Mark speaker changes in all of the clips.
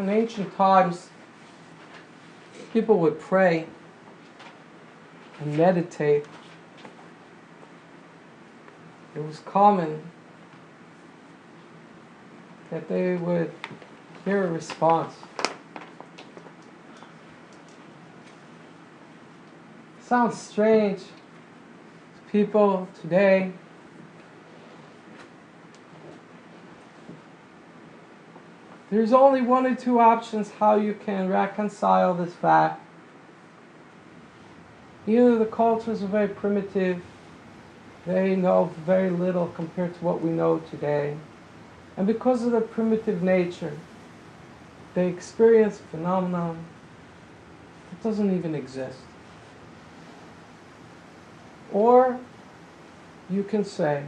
Speaker 1: in ancient times, people would pray and meditate. It was common that they would hear a response. Sounds strange to people today. There's only one or two options how you can reconcile this fact. Either the cultures are very primitive, they know very little compared to what we know today, and because of their primitive nature, they experience a phenomenon that doesn't even exist. Or you can say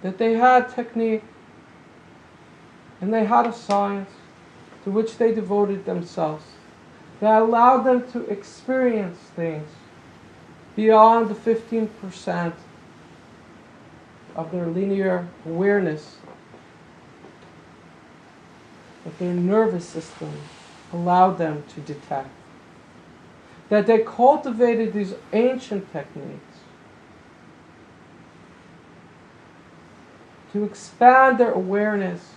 Speaker 1: that they had technique and they had a science to which they devoted themselves that allowed them to experience things beyond the 15% of their linear awareness that their nervous system allowed them to detect. That they cultivated these ancient techniques to expand their awareness,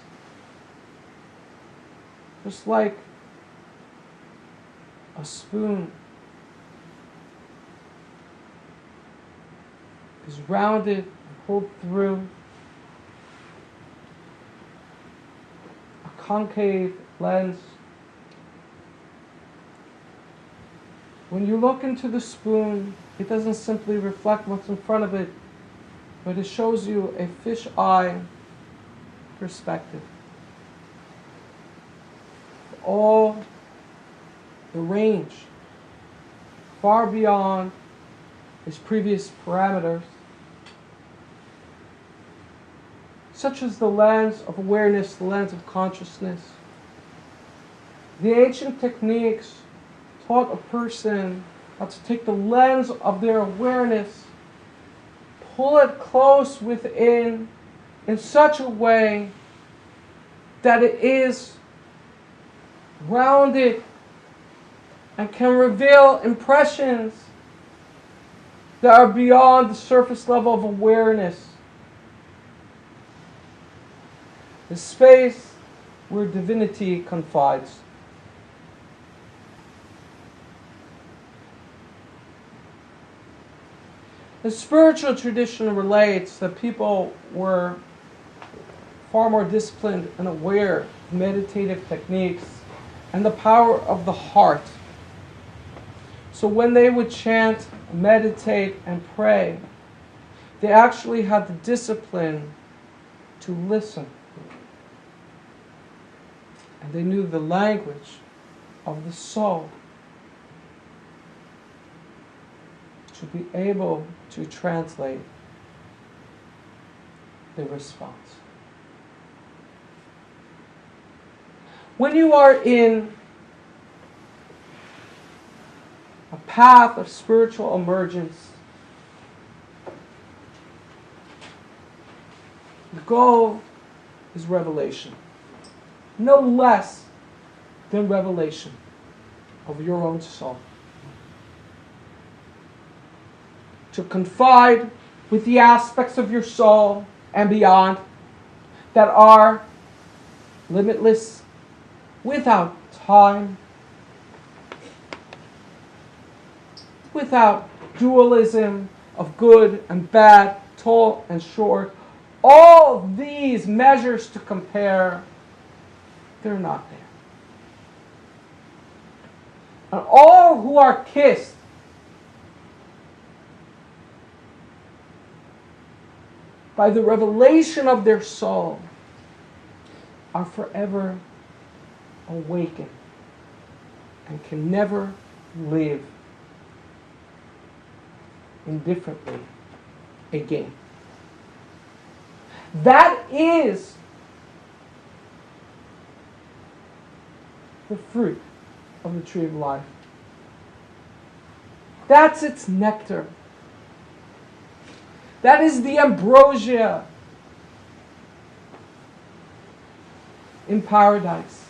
Speaker 1: just like a spoon is rounded and pulled through a concave lens. When you look into the spoon, it doesn't simply reflect what's in front of it, but it shows you a fish-eye perspective. All the range, far beyond its previous parameters, such as the lens of awareness, the lens of consciousness. The ancient techniques taught a person how to take the lens of their awareness, pull it close within in such a way that it is rounded and can reveal impressions that are beyond the surface level of awareness. The space where divinity confides. The spiritual tradition relates that people were far more disciplined and aware of meditative techniques and the power of the heart. So when they would chant, meditate, and pray, they actually had the discipline to listen. And they knew the language of the soul to be able to translate the response. When you are in a path of spiritual emergence, the goal is revelation. No less than revelation of your own soul. To confide with the aspects of your soul and beyond that are limitless, without time, without dualism of good and bad, tall and short. All these measures to compare, they're not there. And all who are kissed by the revelation of their soul are forever awakened and can never live indifferently again. That is the fruit of the tree of life. That's its nectar. That is the ambrosia in paradise.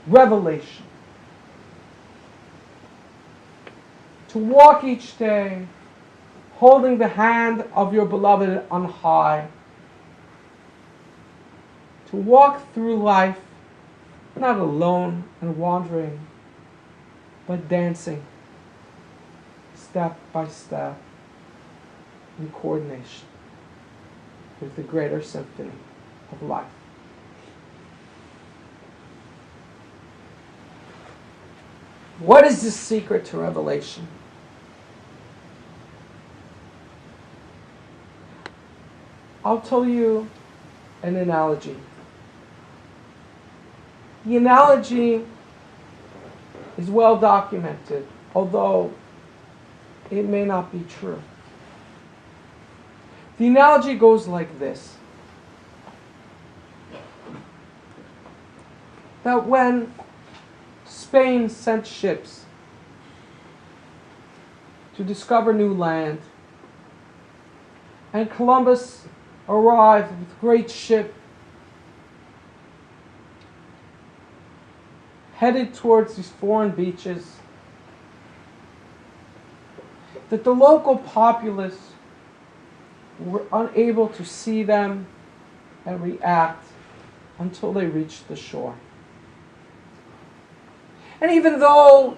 Speaker 1: Revelation. To walk each day holding the hand of your beloved on high. To walk through life not alone and wandering, but dancing step by step in coordination with the greater symphony of life. What is the secret to revelation? I'll tell you an analogy. The analogy is well documented, although it may not be true. The analogy goes like this. That when Spain sent ships to discover new land, and Columbus arrived with a great ship headed towards these foreign beaches, that the local populace were unable to see them and react until they reached the shore. And even though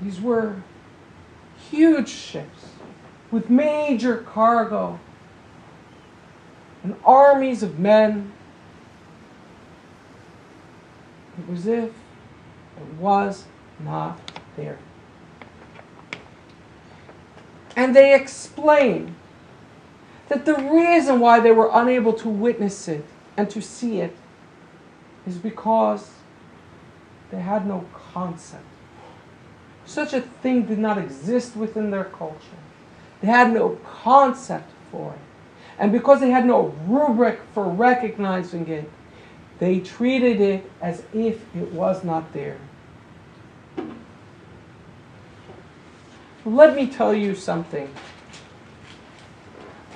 Speaker 1: these were huge ships with major cargo and armies of men, it was as if it was not there. And they explain that the reason why they were unable to witness it and to see it is because they had no concept. Such a thing did not exist within their culture. They had no concept for it. And because they had no rubric for recognizing it, they treated it as if it was not there. Let me tell you something.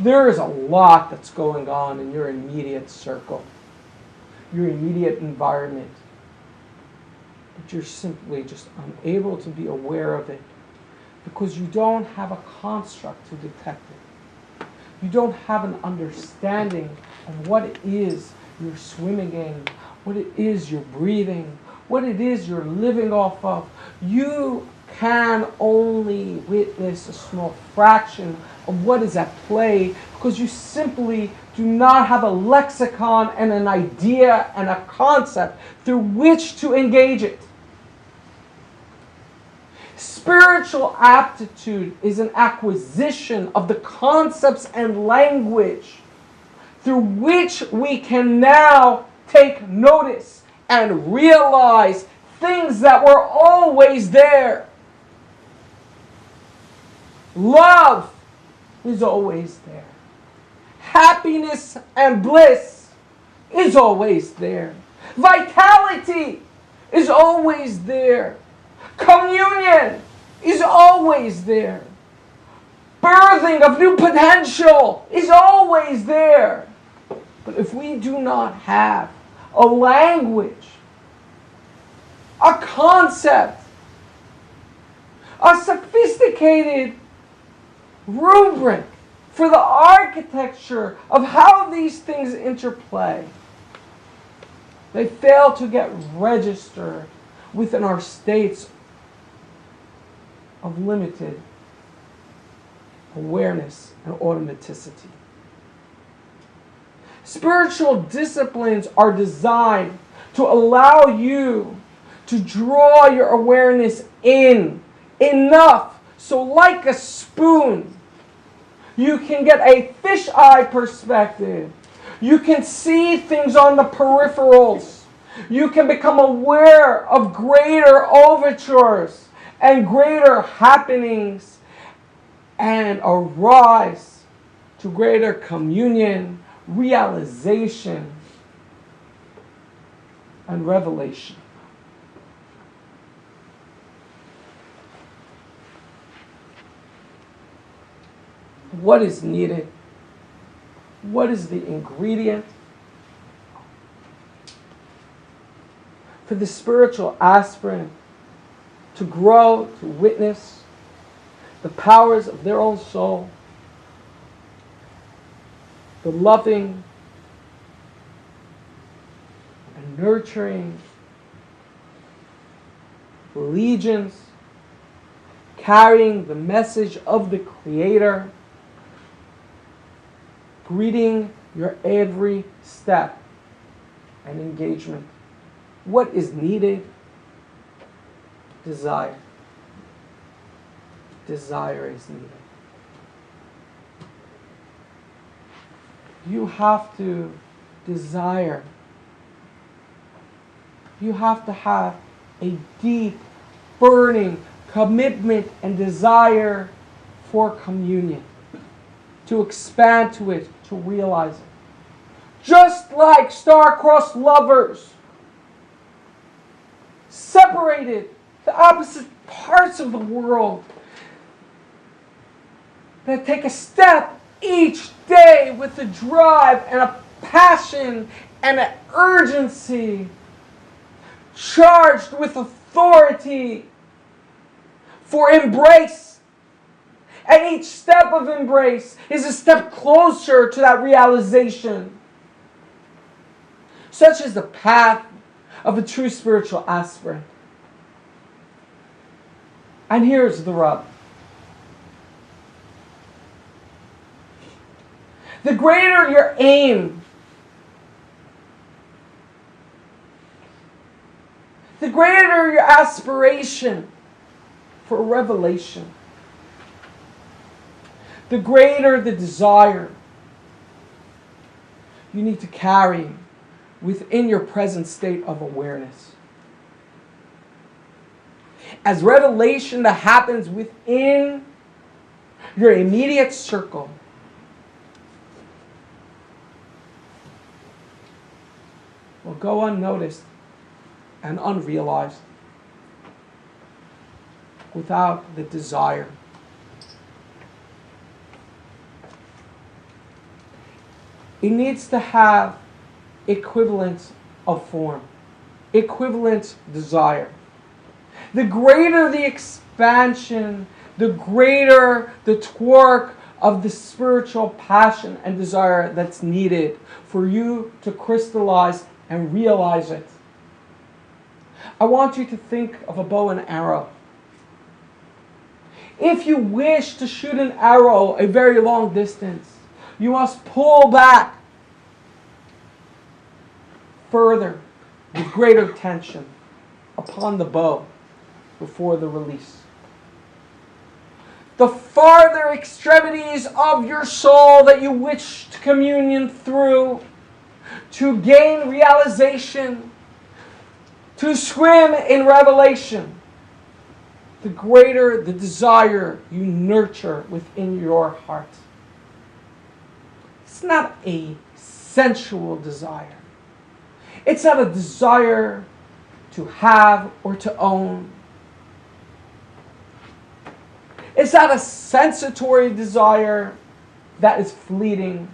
Speaker 1: There is a lot that's going on in your immediate circle, your immediate environment, but you're simply just unable to be aware of it because you don't have a construct to detect it. You don't have an understanding of what it is you're swimming in, what it is you're breathing, what it is you're living off of. You can only witness a small fraction of what is at play because you simply do not have a lexicon and an idea and a concept through which to engage it. Spiritual aptitude is an acquisition of the concepts and language through which we can now take notice and realize things that were always there. Love is always there. Happiness and bliss is always there. Vitality is always there. Communion is always there. Birthing of new potential is always there. But if we do not have a language, a concept, a sophisticated rubric for the architecture of how these things interplay, they fail to get registered within our states of limited awareness and automaticity. Spiritual disciplines are designed to allow you to draw your awareness in enough so, like a spoon, you can get a fisheye perspective. You can see things on the peripherals. You can become aware of greater overtures and greater happenings and arise to greater communion, realization, and revelation. What is needed What is the ingredient for the spiritual aspirant to grow, to witness the powers of their own soul, the loving and nurturing legions, carrying the message of the Creator, greeting your every step and engagement? What is needed? Desire. Desire is needed. You have to desire. You have to have a deep, burning commitment and desire for communion, to expand to it, to realize it. Just like star-crossed lovers, separated, the opposite parts of the world, that take a step each day with a drive and a passion and an urgency, charged with authority for embrace. And each step of embrace is a step closer to that realization. Such is the path of a true spiritual aspirant. And here's the rub. The greater your aim, the greater your aspiration for revelation, the greater the desire you need to carry within your present state of awareness. As revelation that happens within your immediate circle will go unnoticed and unrealized without the desire. It needs to have equivalence of form, equivalent desire. The greater the expansion, the greater the torque of the spiritual passion and desire that's needed for you to crystallize and realize it. I want you to think of a bow and arrow. If you wish to shoot an arrow a very long distance, you must pull back further with greater tension upon the bow before the release. The farther extremities of your soul that you wish to communion through, to gain realization, to swim in revelation, the greater the desire you nurture within your heart. It's not a sensual desire. It's not a desire to have or to own. It's not a sensatory desire that is fleeting,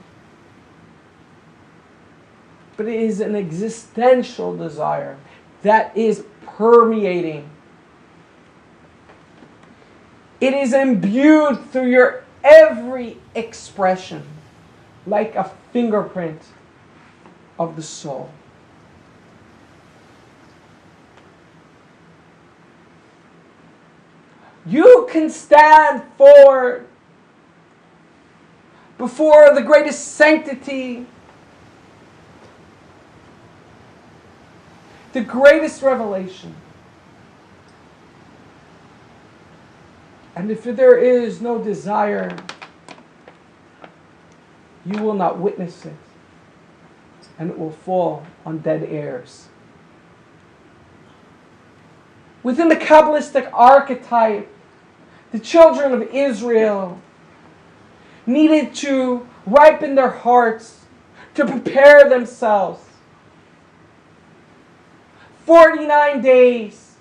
Speaker 1: but it is an existential desire that is permeating. It is imbued through your every expression, like a fingerprint of the soul. You can stand before the greatest sanctity, the greatest revelation. And if there is no desire, you will not witness it, and it will fall on dead ears. Within the Kabbalistic archetype, the children of Israel needed to ripen their hearts, to prepare themselves. 49 days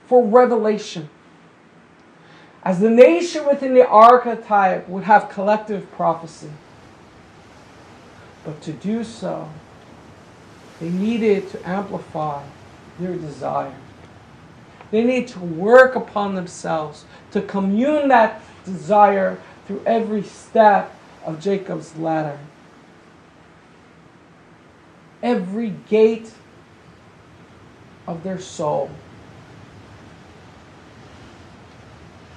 Speaker 1: for revelation. as the nation within the archetype would have collective prophecy. But to do so, they needed to amplify their desire. They need to work upon themselves to commune that desire through every step of Jacob's ladder. Every gate of their soul.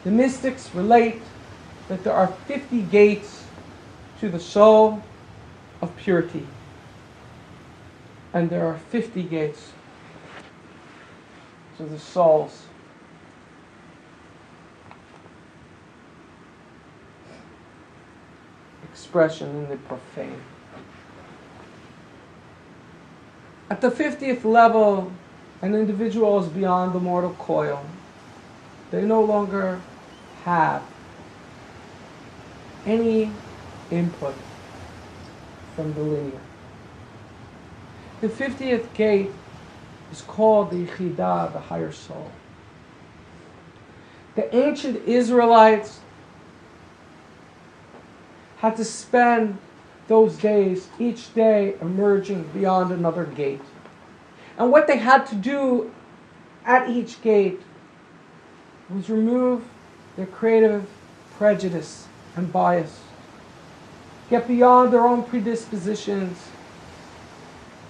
Speaker 1: The mystics relate that there are 50 gates to the soul of purity, and there are 50 gates to the soul's expression in the profane. At the 50th level, an individual is beyond the mortal coil. They no longer have any input from the linear. The 50th gate is called the Yechidah, the higher soul. The ancient Israelites had to spend those days, each day emerging beyond another gate. And what they had to do at each gate was remove their creative prejudice and bias. Get beyond their own predispositions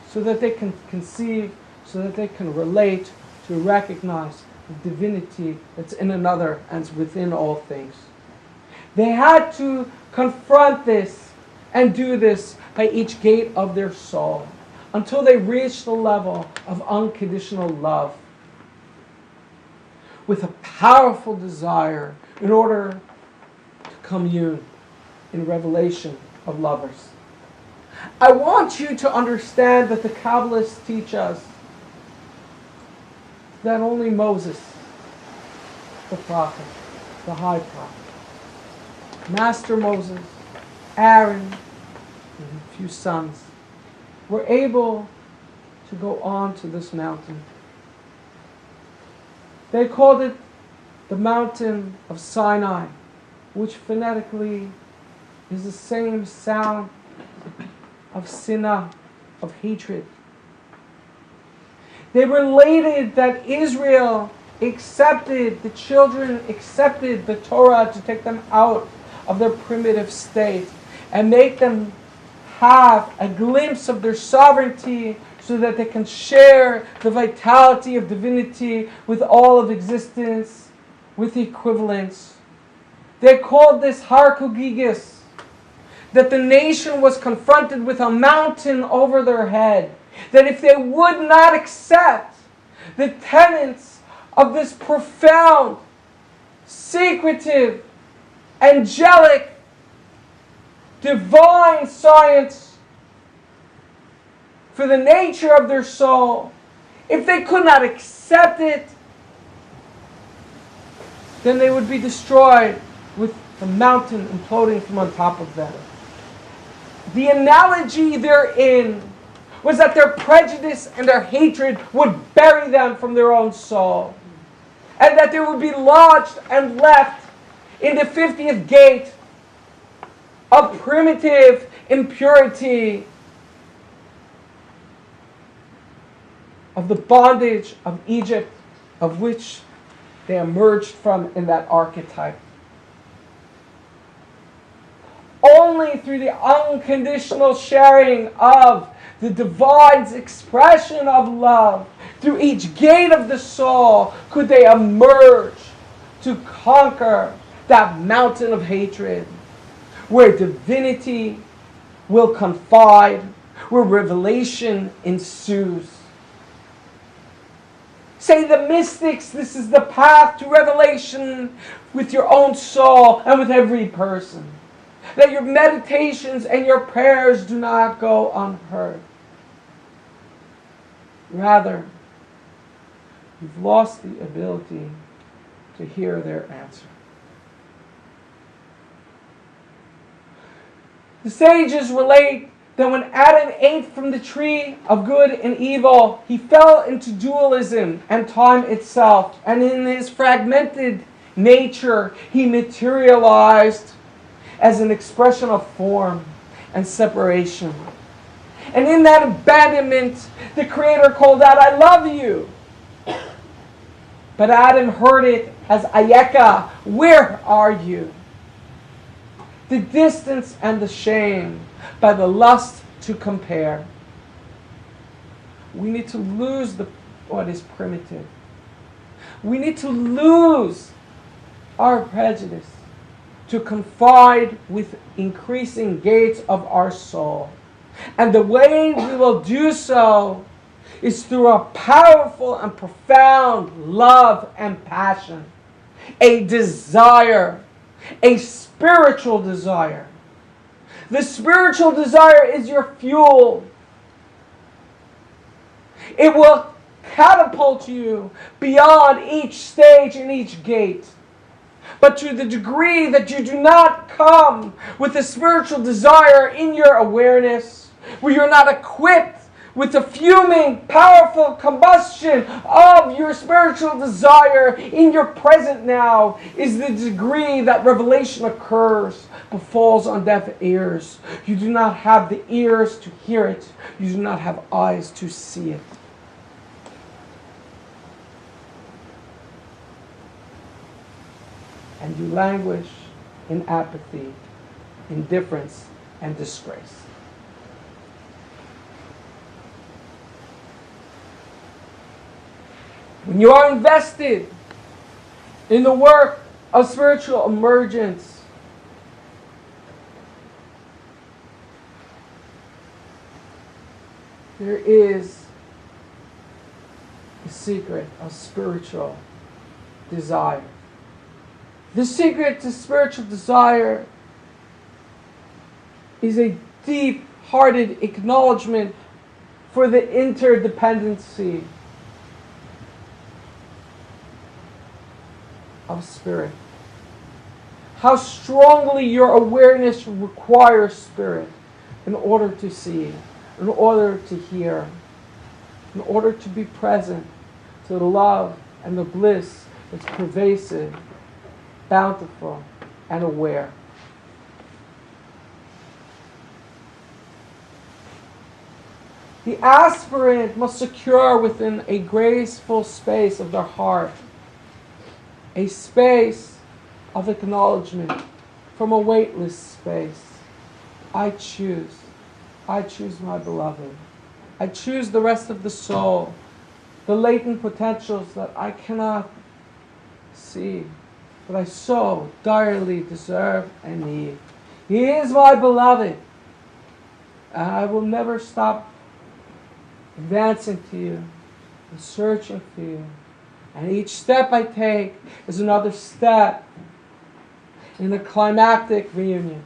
Speaker 1: so that they can conceive, so that they can relate, to recognize the divinity that's in another and is within all things. They had to confront this and do this by each gate of their soul until they reached the level of unconditional love with a powerful desire in order to commune in revelation of lovers. I want you to understand that the Kabbalists teach us that only Moses, the prophet, the high prophet, Master Moses, Aaron, and a few sons, were able to go on to this mountain. They called it the mountain of Sinai, which phonetically is the same sound of sinah, of hatred. They related that Israel accepted, the children accepted the Torah to take them out of their primitive state and make them have a glimpse of their sovereignty so that they can share the vitality of divinity with all of existence, with equivalence. They called this Har Kogigis, that the nation was confronted with a mountain over their head, that if they would not accept the tenets of this profound, secretive, angelic, divine science for the nature of their soul, if they could not accept it, then they would be destroyed with the mountain imploding from on top of them. The analogy therein was that their prejudice and their hatred would bury them from their own soul, and that they would be lodged and left in the 50th gate of primitive impurity, of the bondage of Egypt, of which they emerged from in that archetype. Only through the unconditional sharing of the divine's expression of love, through each gate of the soul, could they emerge to conquer that mountain of hatred, where divinity will confide, where revelation ensues. Say the mystics, this is the path to revelation with your own soul and with every person. That your meditations and your prayers do not go unheard. Rather, you've lost the ability to hear their answer. The sages relate that when Adam ate from the tree of good and evil, he fell into dualism and time itself. And in his fragmented nature, he materialized as an expression of form and separation. And in that abandonment, the Creator called out, I love you. But Adam heard it as Ayeka, where are you? The distance and the shame by the lust to compare. We need to lose what is primitive. We need to lose our prejudice to confide with increasing gates of our soul. And the way we will do so is through a powerful and profound love and passion. A desire. A spiritual desire. The spiritual desire is your fuel. It will catapult you beyond each stage and each gate. But to the degree that you do not come with a spiritual desire in your awareness, where you're not equipped with the fuming, powerful combustion of your spiritual desire in your present now, is the degree that revelation occurs but falls on deaf ears. You do not have the ears to hear it. You do not have eyes to see it. And you languish in apathy, indifference, and disgrace. When you are invested in the work of spiritual emergence, there is a secret of spiritual desire. The secret to spiritual desire is a deep-hearted acknowledgement for the interdependency of spirit. How strongly your awareness requires spirit in order to see, in order to hear, in order to be present to the love and the bliss that's pervasive, bountiful, and aware. The aspirant must secure within a graceful space of their heart a space of acknowledgement from a weightless space. I choose my beloved. I choose the rest of the soul, the latent potentials that I cannot see, but I so direly deserve and need. He is my beloved. And I will never stop advancing to you and searching for you. And each step I take is another step in the climactic reunion.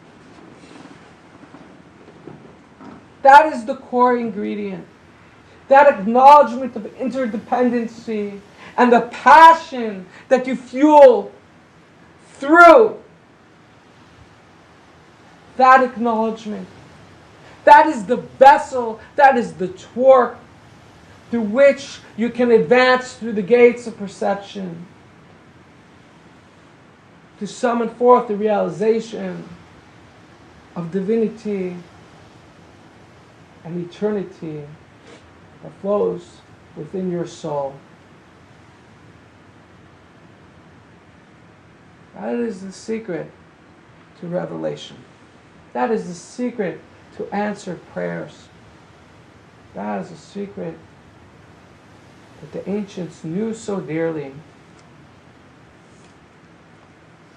Speaker 1: That is the core ingredient. That acknowledgement of interdependency and the passion that you fuel through that acknowledgement. That is the vessel, that is the torque through which you can advance through the gates of perception to summon forth the realization of divinity and eternity that flows within your soul. That is the secret to revelation. That is the secret to answered prayers. That is the secret that the ancients knew so dearly,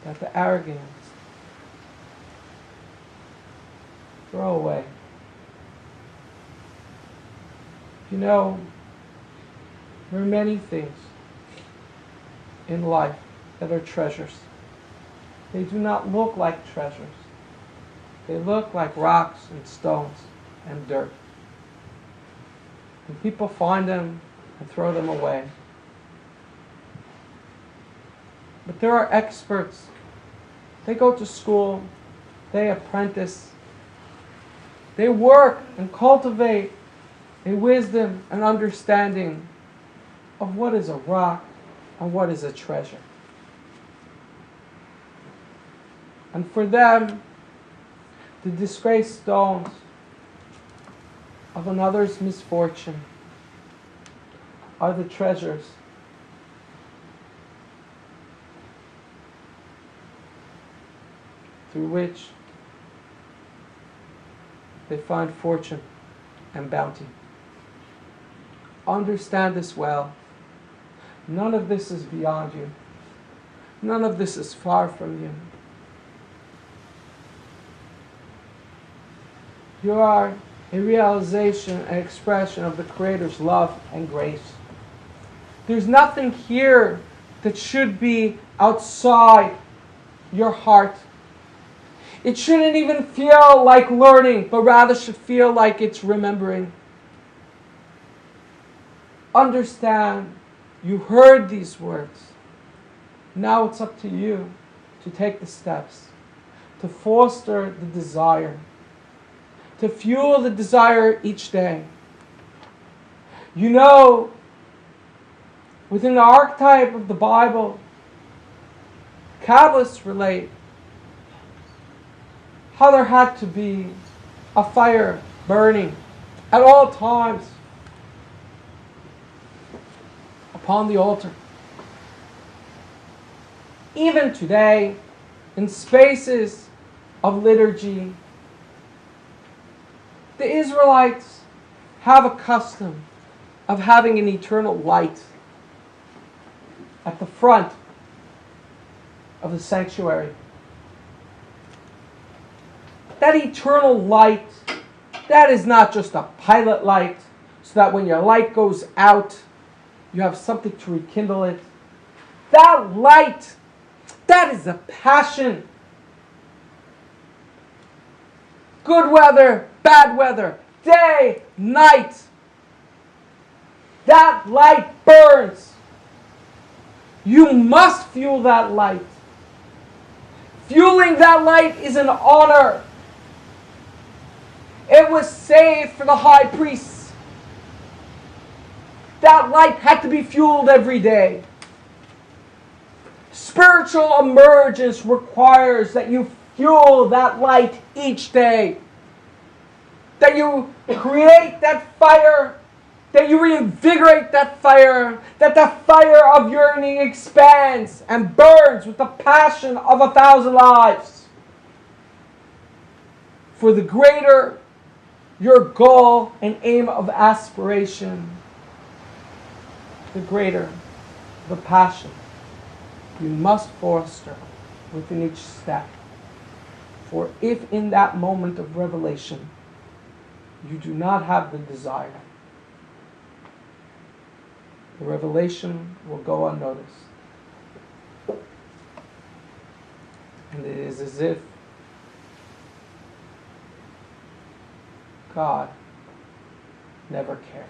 Speaker 1: that the arrogant throw away. You know, there are many things in life that are treasures. They do not look like treasures. They look like rocks and stones and dirt. And people find them and throw them away. But there are experts. They go to school, they apprentice, they work and cultivate a wisdom and understanding of what is a rock and what is a treasure. And for them, the disgraced stones of another's misfortune are the treasures through which they find fortune and bounty. Understand this well. None of this is beyond you. None of this is far from you. You are a realization and expression of the Creator's love and grace. There's nothing here that should be outside your heart. It shouldn't even feel like learning, but rather should feel like it's remembering. Understand, you heard these words. Now it's up to you to take the steps, to foster the desire, to fuel the desire each day. You know, within the archetype of the Bible, Kabbalists relate how there had to be a fire burning at all times upon the altar. Even today, in spaces of liturgy, the Israelites have a custom of having an eternal light at the front of the sanctuary. That eternal light, that is not just a pilot light, so that when your light goes out, you have something to rekindle it. That light, that is a passion. Good weather, bad weather, day, night. That light burns. You must fuel that light. Fueling that light is an honor. It was saved for the high priests. That light had to be fueled every day. Spiritual emergence requires that you fuel that light each day. That you create that fire, that you reinvigorate that fire, that the fire of yearning expands and burns with the passion of 1,000 lives. For the greater your goal and aim of aspiration, the greater the passion you must foster within each step. For if in that moment of revelation you do not have the desire, the revelation will go unnoticed. And it is as if God never cared.